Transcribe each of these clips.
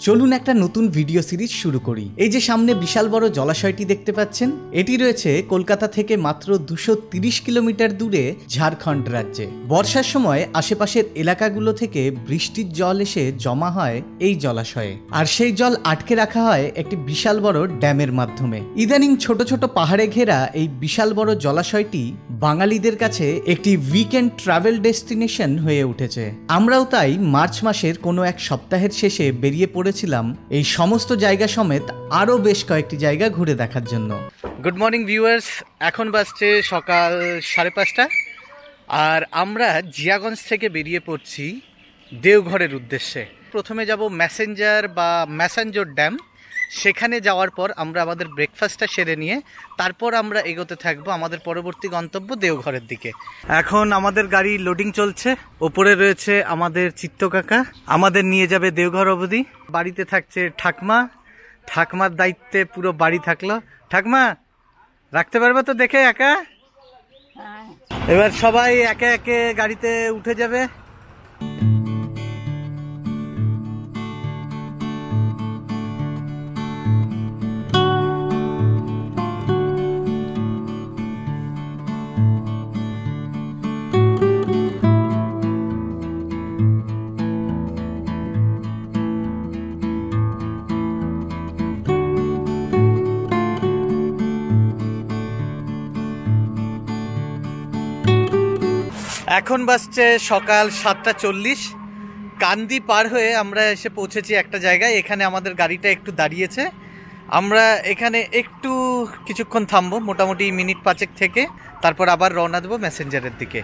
চলুন একটা নতুন ভিডিও সিরিজ শুরু করি। এই যে সামনে বিশাল বড় জলাশয়টি দেখতে পাচ্ছেন, এটি রয়েছে কলকাতা থেকে মাত্র 230 কিলোমিটার দূরে ঝাড়খণ্ড রাজ্যে। বর্ষার সময় আশেপাশের এলাকাগুলো থেকে বৃষ্টির জল এসে জমা হয় এই জলাশয়ে, আর সেই জল আটকে রাখা হয় একটি বিশাল বড় ড্যামের মাধ্যমে। ইদানিং ছোট ছোট পাহাড়ে ঘেরা এই বিশাল বড় জলাশয়টি বাঙালিদের কাছে একটি উইকেন্ড ট্রাভেল ডেস্টিনেশন হয়ে উঠেছে। আমরাও তাই মার্চ মাসের কোনো এক সপ্তাহের শেষে বেরিয়ে পড়েছিলাম এই সমস্ত জায়গা সমেত আরও বেশ কয়েকটি জায়গা ঘুরে দেখার জন্য। গুড মর্নিং ভিউয়ার্স, এখন বাজছে সকাল 5:30 আর আমরা জিয়াগঞ্জ থেকে বেরিয়ে পড়ছি দেওঘরের উদ্দেশ্যে। প্রথমে যাব ম্যাসেঞ্জার বা ম্যাসাঞ্জোর ড্যাম। সেখানে যাওয়ার পর আমরা আমাদের ব্রেকফাস্টটা সেরে নিয়ে তারপর আমরা এগোতে থাকবো আমাদের পরবর্তী গন্তব্য দেওঘরের দিকে। এখন আমাদের গাড়ি লোডিং চলছে, ওপরে রয়েছে আমাদের চিত্ত কাকা, আমাদের নিয়ে যাবে দেওঘর অবধি। বাড়িতে থাকছে ঠাকমা, ঠাকমার দায়িত্বে পুরো বাড়ি থাকলো। ঠাকমা রাখতে পারবে তো দেখে একা? এবার সবাই একে একে গাড়িতে উঠে যাবে। এখন বাজছে সকাল 7:40। কান্দি পার হয়ে আমরা এসে পৌঁছেছি একটা জায়গায়। এখানে আমাদের গাড়িটা একটু দাঁড়িয়েছে। আমরা এখানে একটু কিছুক্ষণ থামবো, মোটামুটি মিনিট 5 থেকে, তারপর আবার রওনা দেবো ম্যাসেঞ্জারের দিকে।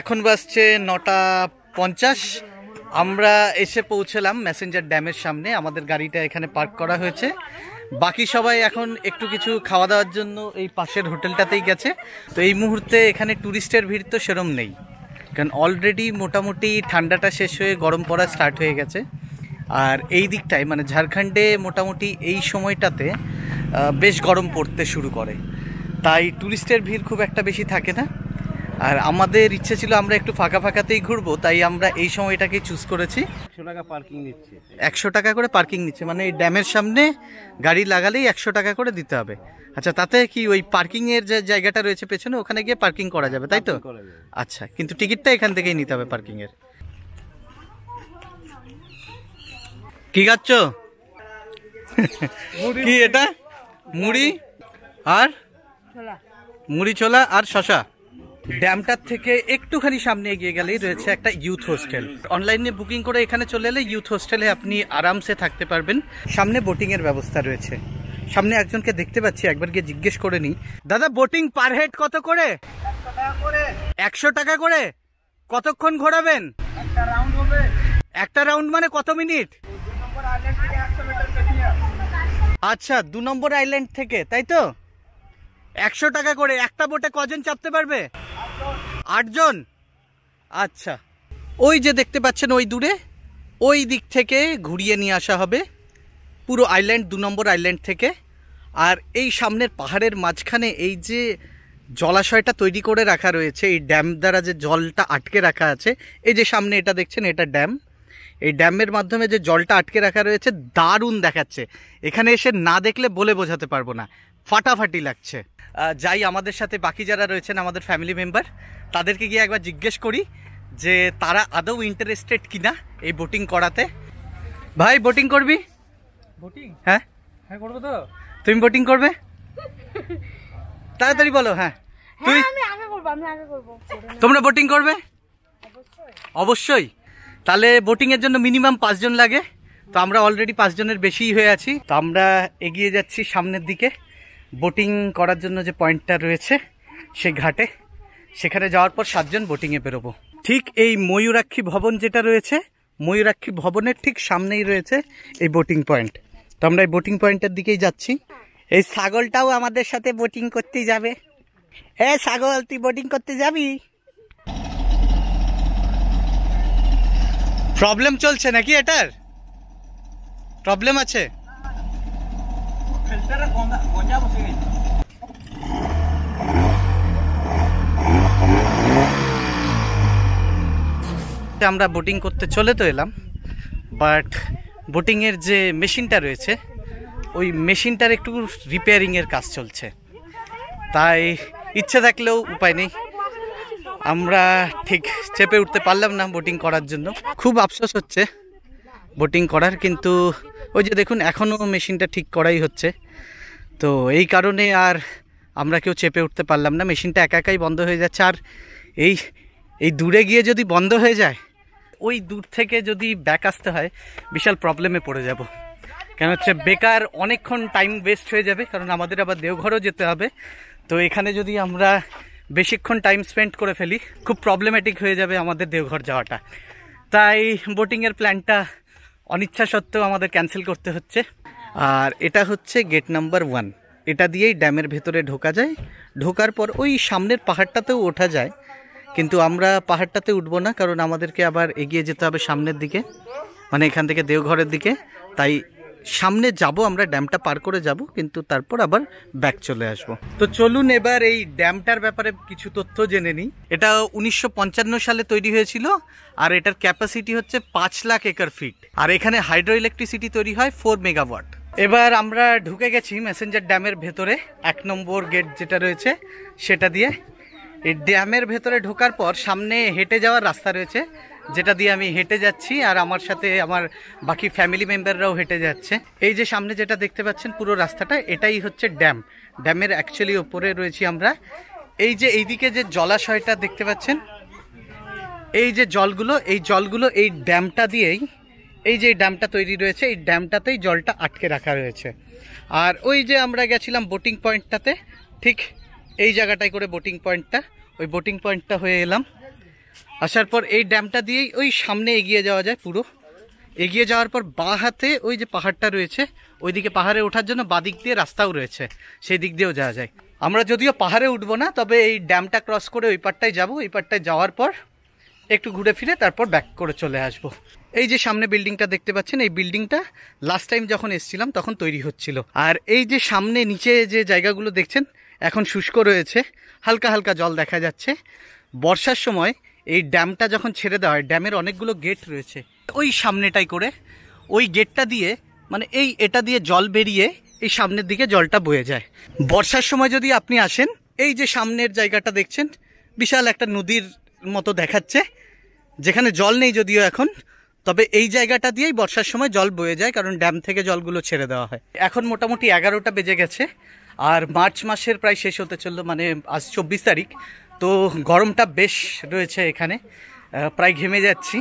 এখন বাজছে 9:50। আমরা এসে পৌঁছলাম ম্যাসেঞ্জার ড্যামের সামনে। আমাদের গাড়িটা এখানে পার্ক করা হয়েছে। বাকি সবাই এখন একটু কিছু খাওয়া দাওয়ার জন্য এই পাশের হোটেলটাতেই গেছে। তো এই মুহূর্তে এখানে ট্যুরিস্টের ভিড় তো সেরম নেই, কারণ অলরেডি মোটামুটি ঠান্ডাটা শেষ হয়ে গরম পড়া স্টার্ট হয়ে গেছে। আর এই দিকটায় মানে ঝাড়খণ্ডে মোটামুটি এই সময়টাতে বেশ গরম পড়তে শুরু করে, তাই ট্যুরিস্টের ভিড় খুব একটা বেশি থাকে না। আর আমাদের ইচ্ছে ছিল আমরা একটু ফাঁকা ফাঁকাতেই ঘুরবো, তাই আমরা এই সময়টাকে চুজ করেছি। 100 টাকা পার্কিং নিচ্ছে। 100 টাকা করে পার্কিং নিচ্ছে, মানে এই ড্যামের সামনে গাড়ি লাগালেই 100 টাকা করে দিতে হবে। আচ্ছা, তাতে কি ওই পার্কিং এর যে জায়গাটা রয়েছে পেছনে, ওখানে গিয়ে পার্কিং করা যাবে তাই তো? আচ্ছা, কিন্তু টিকিটটা এখান থেকেই নিতে হবে পার্কিং এর। কি খাচ্ছ? কি এটা? মুড়ি আর মুড়ি ছোলা আর শশা। ড্যামটার থেকে একটুখানি সামনে এগিয়ে গেলেই রয়েছে একটা ইউথ হোস্টেল। অনলাইনে বুকিং করে এখানে চলে এলে ইউথ হোস্টেলে আপনি আরামসে থাকতে পারবেন। সামনে বোটিং এর ব্যবস্থা রয়েছে। সামনে একজনকে দেখতে পাচ্ছি, একবার গিয়ে জিজ্ঞেস করে নি। দাদা, বোটিং পার হেড কত করে? 100 টাকা করে। কতক্ষণ ঘোরাবেন? একটা রাউন্ড হবে। একটা রাউন্ড মানে কত মিনিট? 2 নম্বর আইল্যান্ড থেকে 100 মিটার পেরিয়ে। আচ্ছা, 2 নম্বর আইল্যান্ড থেকে, তাই তো? 100 টাকা করে। একটা বোটে কজন চাপতে পারবে? 8 জন। আচ্ছা, ওই যে দেখতে পাচ্ছেন ওই দূরে, ওই দিক থেকে ঘুরিয়ে নিয়ে আসা হবে পুরো আইল্যান্ড, 2 নম্বর আইল্যান্ড থেকে। আর এই সামনের পাহাড়ের মাঝখানে এই যে জলাশয়টা তৈরি করে রাখা রয়েছে, এই ড্যাম দ্বারা যে জলটা আটকে রাখা আছে, এই যে সামনে এটা দেখছেন, এটা ড্যাম। এই ড্যামের মাধ্যমে যে জলটা আটকে রাখা রয়েছে দারুণ দেখাচ্ছে। এখানে এসে না দেখলে বলে বোঝাতে পারবো না, ফাটাফাটি লাগছে। যাই, আমাদের সাথে বাকি যারা রয়েছেন আমাদের ফ্যামিলি মেম্বার, তাদেরকে গিয়ে একবার জিজ্ঞেস করি যে তারা আদৌ ইন্টারেস্টেড কিনা এই বোটিং করাতে। ভাই, বোটিং করবি? বোটিং? হ্যাঁ হ্যাঁ করবো তো। তুমি বোটিং করবে? তাড়াতাড়ি বলো। হ্যাঁ, তুই? আমি আগে করব। তোমরা বোটিং করবে? অবশ্যই। তাহলে বোটিং এর জন্য মিনিমাম 5 জন লাগে। তো আমরা অলরেডি 5 জনের বেশিই হয়ে আছি। তো আমরা এগিয়ে যাচ্ছি সামনের দিকে। বোটিং করার জন্য যে পয়েন্টটা রয়েছে সেই ঘাটে। সেখানে যাওয়ার পর 7 জন বোটিংয়ে বেরোবো। ঠিক এই ময়ূরাক্ষী ভবন যেটা রয়েছে, ময়ূরাক্ষী ভবনের ঠিক সামনেই রয়েছে এই বোটিং পয়েন্ট। তো আমরা এই বোটিং পয়েন্টের দিকেই যাচ্ছি। এই ছাগলটাও আমাদের সাথে বোটিং করতে যাবে। এ ছাগল, তুই বোটিং করতে যাবি? প্রবলেম চলছে নাকি? এটার প্রবলেম আছে? আমরা বোটিং করতে চলে তো এলাম, বাট বোটিংয়ের যে মেশিনটা রয়েছে ওই মেশিনটার একটু রিপেয়ারিংয়ের কাজ চলছে, তাই ইচ্ছে থাকলেও উপায় নেই, আমরা ঠিক চেপে উঠতে পারলাম না বোটিং করার জন্য। খুব আফসোস হচ্ছে বোটিং করার, কিন্তু ওই যে দেখুন এখনও মেশিনটা ঠিক করাই হচ্ছে, তো এই কারণে আর আমরা কেউ চেপে উঠতে পারলাম না। মেশিনটা একা একাই বন্ধ হয়ে যাচ্ছে। আর এই দূরে গিয়ে যদি বন্ধ হয়ে যায়, ওই দূর থেকে যদি ব্যাক আসতে হয়, বিশাল প্রবলেমে পড়ে যাব। কেন হচ্ছে বেকার অনেকক্ষণ টাইম ওয়েস্ট হয়ে যাবে, কারণ আমাদের আবার দেওঘরও যেতে হবে। তো এখানে যদি আমরা বেশিক্ষণ টাইম স্পেন্ড করে ফেলি, খুব প্রবলেম্যাটিক হয়ে যাবে আমাদের দেওঘর যাওয়াটা। তাই বোটিংয়ের প্ল্যানটা অনিচ্ছা সত্ত্বেও আমাদের ক্যান্সেল করতে হচ্ছে। আর এটা হচ্ছে গেট নাম্বার 1, এটা দিয়েই ড্যামের ভেতরে ঢোকা যায়। ঢোকার পর ওই সামনের পাহাড়টাতেও ওঠা যায়, কিন্তু আমরা পাহাড়টাতে উঠবো না, কারণ আমাদেরকে আবার এগিয়ে যেতে হবে সামনের দিকে, মানে এখান থেকে দেওঘরের দিকে। তাই সামনে যাব, আমরা ড্যামটা পার করে যাব, কিন্তু তারপর আবার ব্যাক চলে আসব। তো চলুন এবার এই ড্যামটার ব্যাপারে কিছু তথ্য জেনে নিই। এটা 1955 সালে তৈরি হয়েছিল, আর এটার ক্যাপাসিটি হচ্ছে 5 লাখ একর ফিট, আর এখানে হাইড্রো ইলেকট্রিসিটি তৈরি হয় 4 মেগাওয়াট। এবার আমরা ঢুকে গেছি মেসেঞ্জার ড্যামের ভেতরে, 1 নম্বর গেট যেটা রয়েছে সেটা দিয়ে। এই ড্যামের ভেতরে ঢোকার পর সামনে হেঁটে যাওয়ার রাস্তা রয়েছে, যেটা দিয়ে আমি হেঁটে যাচ্ছি, আর আমার সাথে আমার বাকি ফ্যামিলি মেম্বাররাও হেঁটে যাচ্ছে। এই যে সামনে যেটা দেখতে পাচ্ছেন পুরো রাস্তাটা, এটাই হচ্ছে ড্যাম। ড্যামের অ্যাকচুয়ালি ওপরে রয়েছি আমরা। এই যে এইদিকে যে জলাশয়টা দেখতে পাচ্ছেন, এই যে জলগুলো এই ড্যামটা দিয়েই, এই যে ড্যামটা তৈরি রয়েছে, এই ড্যামটাতেই জলটা আটকে রাখা রয়েছে। আর ওই যে আমরা গেছিলাম বোটিং পয়েন্টটাতে, ঠিক এই জায়গাটায় করে বোটিং পয়েন্টটা, ওই বোটিং পয়েন্টটা হয়ে এলাম। আসার পর এই ড্যামটা দিয়েই ওই সামনে এগিয়ে যাওয়া যায়। পুরো এগিয়ে যাওয়ার পর বাঁ হাতে ওই যে পাহাড়টা রয়েছে, ওইদিকে পাহাড়ে ওঠার জন্য বাদিক দিয়ে রাস্তাও রয়েছে, সেই দিক দিয়েও যাওয়া যায়। আমরা যদিও পাহাড়ে উঠবো না, তবে এই ড্যামটা ক্রস করে ওই পারটায় যাবো। ওই পারটায় যাওয়ার পর একটু ঘুরে ফিরে তারপর ব্যাক করে চলে আসব। এই যে সামনে বিল্ডিংটা দেখতে পাচ্ছেন, এই বিল্ডিংটা লাস্ট টাইম যখন এসেছিলাম তখন তৈরি হচ্ছিল। আর এই যে সামনে নিচে যে জায়গাগুলো দেখছেন এখন শুষ্ক রয়েছে, হালকা হালকা জল দেখা যাচ্ছে। বর্ষার সময় এই ড্যামটা যখন ছেড়ে দেওয়া হয়, ড্যামের অনেকগুলো গেট রয়েছে, ওই সামনেটাই করে ওই গেটটা দিয়ে, মানে এটা দিয়ে জল বেরিয়ে এই সামনের দিকে জলটা বয়ে যায়। বর্ষার সময় যদি আপনি আসেন, এই যে সামনের জায়গাটা দেখছেন, বিশাল একটা নদীর মতো দেখাচ্ছে, যেখানে জল নেই যদিও এখন, তবে এই জায়গাটা দিয়েই বর্ষার সময় জল বয়ে যায়, কারণ ড্যাম থেকে জলগুলো ছেড়ে দেওয়া হয়। এখন মোটামুটি 11টা বেজে গেছে, আর মার্চ মাসের প্রায় শেষ হতে চললো, মানে আজ 24 তারিখ। তো গরমটা বেশ রয়েছে এখানে, প্রায় ঘেমে যাচ্ছি।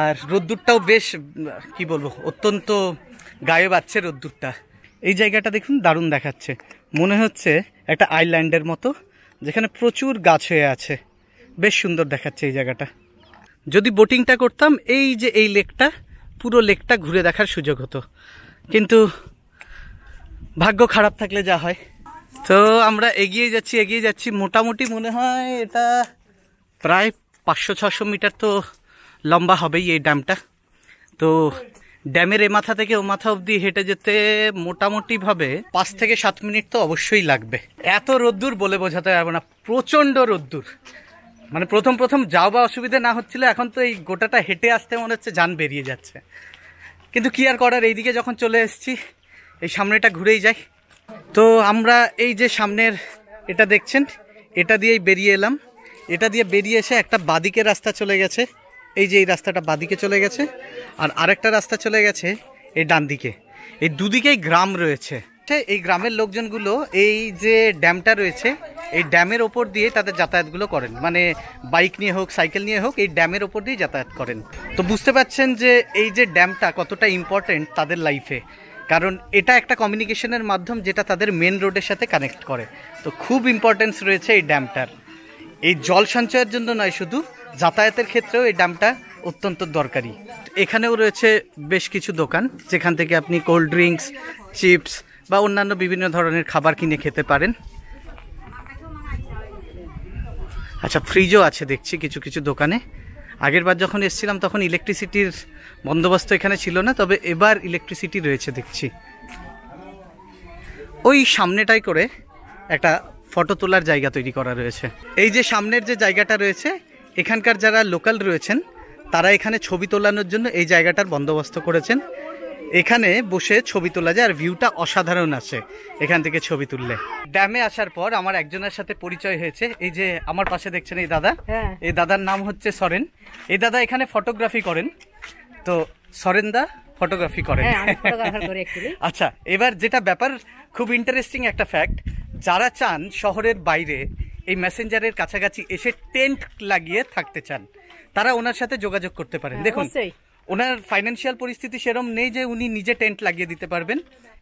আর রোদ্দুরটাও বেশ, কি বলবো, অত্যন্ত গায়ে বাজছে রোদ্দুরটা। এই জায়গাটা দেখুন দারুণ দেখাচ্ছে, মনে হচ্ছে একটা আইল্যান্ডের মতো, যেখানে প্রচুর গাছ হয়ে আছে, বেশ সুন্দর দেখাচ্ছে এই জায়গাটা। যদি বোটিংটা করতাম, এই যে এই লেকটা, পুরো লেকটা ঘুরে দেখার সুযোগ হতো, কিন্তু ভাগ্য খারাপ থাকলে যা হয়। তো আমরা এগিয়ে যাচ্ছি, মোটামুটি মনে হয় এটা প্রায় 500-600 মিটার তো লম্বা হবেই এই ড্যামটা। তো ড্যামের এ মাথা থেকে ও মাথা অবধি হেঁটে যেতে মোটামুটিভাবে 5 থেকে 7 মিনিট তো অবশ্যই লাগবে। এত রোদ্দুর বলে বোঝাতে পারবো না, প্রচণ্ড রোদ্দুর। মানে প্রথম যাও বা অসুবিধা না হচ্ছিল, এখন তো এই গোটাটা হেঁটে আসতে মনে হচ্ছে জান বেরিয়ে যাচ্ছে, কিন্তু কি আর করার, এইদিকে যখন চলে এসেছি এই সামনেটা ঘুরেই যাই। তো আমরা এই যে সামনের এটা দেখছেন, এটা দিয়েই বেরিয়ে এলাম। এটা দিয়ে বেরিয়ে এসে একটা বাদিকে রাস্তা চলে গেছে, এই যে এই রাস্তাটা বাদিকে চলে গেছে, আর আরেকটা রাস্তা চলে গেছে এই ডান দিকে। এই দুদিকেই গ্রাম রয়েছে। এই গ্রামের লোকজনগুলো এই যে ড্যামটা রয়েছে, এই ড্যামের ওপর দিয়ে তাদের যাতায়াতগুলো করেন, মানে বাইক নিয়ে হোক, সাইকেল নিয়ে হোক, এই ড্যামের ওপর দিয়ে যাতায়াত করেন। তো বুঝতে পারছেন যে এই যে ড্যামটা কতটা ইম্পর্টেন্ট তাদের লাইফে। কারণ এটা একটা কমিউনিকেশনের মাধ্যম যেটা তাদের মেন রোডের সাথে কানেক্ট করে। তো খুব ইম্পর্টেন্স রয়েছে এই ড্যামটার। এই জল সঞ্চয়ের জন্য নয়, শুধু যাতায়াতের ক্ষেত্রেও এই ড্যামটা অত্যন্ত দরকারি। এখানেও রয়েছে বেশ কিছু দোকান যেখান থেকে আপনি কোল্ড ড্রিঙ্কস, চিপস বা অন্যান্য বিভিন্ন ধরনের খাবার কিনে খেতে পারেন। আচ্ছা, ফ্রিজও আছে দেখছি কিছু কিছু দোকানে। আগের বার যখন এসেছিলাম তখন ইলেকট্রিসিটির বন্দোবস্ত এখানে ছিল না, তবে এবার ইলেকট্রিসিটি রয়েছে দেখছি। ওই সামনেটাই করে একটা ফটো তোলার জায়গা তৈরি করা রয়েছে। এই যে সামনের যে জায়গাটা রয়েছে, এখানকার যারা লোকাল রয়েছেন তারা এখানে ছবি তোলানোর জন্য এই জায়গাটার বন্দোবস্ত করেছেন। এখানে বসে ছবি তোলা যায়, আর ভিউটা অসাধারণ আছে এখান থেকে ছবি তুললে। ড্যামে আসার পর আমার একজনের সাথে পরিচয় হয়েছে। এই যে আমার পাশে দেখছেন এই দাদা, এই দাদার নাম হচ্ছে সরেন। এই দাদা এখানে ফটোগ্রাফি করেন। তো সরেন দা ফটোগ্রাফি করেন। আচ্ছা, এবার যেটা ব্যাপার, খুব ইন্টারেস্টিং একটা ফ্যাক্ট, যারা চান শহরের বাইরে এই মেসেঞ্জারের কাছাকাছি এসে টেন্ট লাগিয়ে থাকতে চান, তারা ওনার সাথে যোগাযোগ করতে পারেন। দেখুন, ওনার ফাইন্যান্সিয়াল পরিস্থিতি সেরকম নেই যে উনি নিজে টেন্ট লাগিয়ে দিতে পারবেন,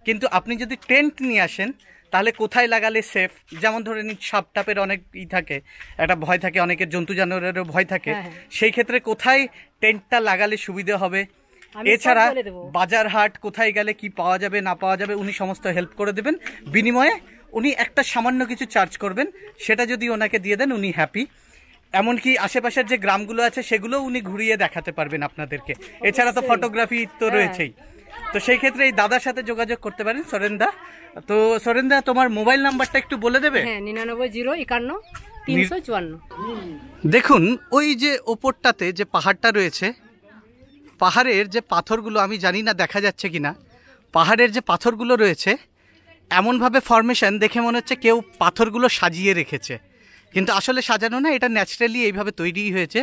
কিন্তু আপনি যদি টেন্ট নিয়ে আসেন তাহলে কোথায় লাগালে সেফ, যেমন ধরে নিন সাপ টাপের অনেক থাকে, একটা ভয় থাকে, অনেকের জন্তু জানোয়ারেরও ভয় থাকে, সেই ক্ষেত্রে কোথায় টেন্টটা লাগালে সুবিধা হবে, এছাড়া বাজার হাট কোথায় গেলে কি পাওয়া যাবে না পাওয়া যাবে, উনি সমস্ত হেল্প করে দেবেন। বিনিময়ে উনি একটা সামান্য কিছু চার্জ করবেন, সেটা যদি ওনাকে দিয়ে দেন উনি হ্যাপি। এমনকি আশেপাশের যে গ্রামগুলো আছে সেগুলো উনি ঘুরিয়ে দেখাতে পারবেন আপনাদেরকে। এছাড়া তো ফটোগ্রাফি তো রয়েছেই। তো সেই ক্ষেত্রে এই দাদার সাথে যোগাযোগ করতে পারেন, সরেনদা। তো সরেনদা, তোমার মোবাইল নাম্বারটা একটু বলে দেবে? 99051354। দেখুন, ওই যে ওপরটাতে যে পাহাড়টা রয়েছে, পাহাড়ের যে পাথরগুলো, আমি জানি না দেখা যাচ্ছে কিনা, পাহাড়ের যে পাথরগুলো রয়েছে এমনভাবে ফরমেশন দেখে মনে হচ্ছে কেউ পাথরগুলো সাজিয়ে রেখেছে, কিন্তু আসলে সাজানো না, এটা ন্যাচারালি এইভাবে তৈরি হয়েছে।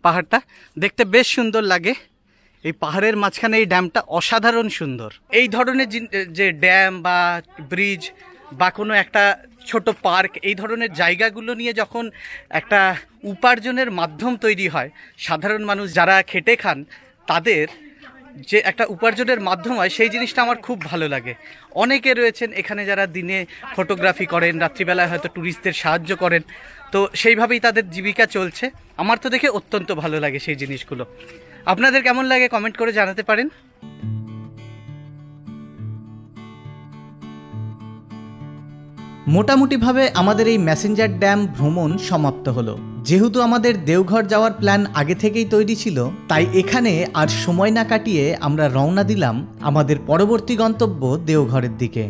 পাহাড়টা দেখতে বেশ সুন্দর লাগে। এই পাহাড়ের মাঝখানে এই ড্যামটা অসাধারণ সুন্দর। এই ধরনের যে ড্যাম বা ব্রিজ বা কোনো একটা ছোট পার্ক, এই ধরনের জায়গাগুলো নিয়ে যখন একটা উপার্জনের মাধ্যম তৈরি হয়, সাধারণ মানুষ যারা খেটে খান তাদের যে একটা উপার্জনের মাধ্যম হয়, সেই জিনিসটা আমার খুব ভালো লাগে। অনেকে রয়েছেন এখানে যারা দিনে ফটোগ্রাফি করেন, রাত্রিবেলায় হয়তো ট্যুরিস্টদের সাহায্য করেন, তো সেইভাবেই তাদের জীবিকা চলছে। আমার তো দেখে অত্যন্ত ভালো লাগে সেই জিনিসগুলো। আপনাদের কেমন লাগে কমেন্ট করে জানাতে পারেন। মোটামুটিভাবে আমাদের এই মেসেঞ্জার ড্যাম ভ্রমণ সমাপ্ত হলো। যেহেতু আমাদের দেওঘর যাওয়ার প্ল্যান আগে থেকেই তৈরি ছিল, তাই এখানে আর সময় না কাটিয়ে আমরা রওনা দিলাম আমাদের পরবর্তী গন্তব্য দেওঘরের দিকে।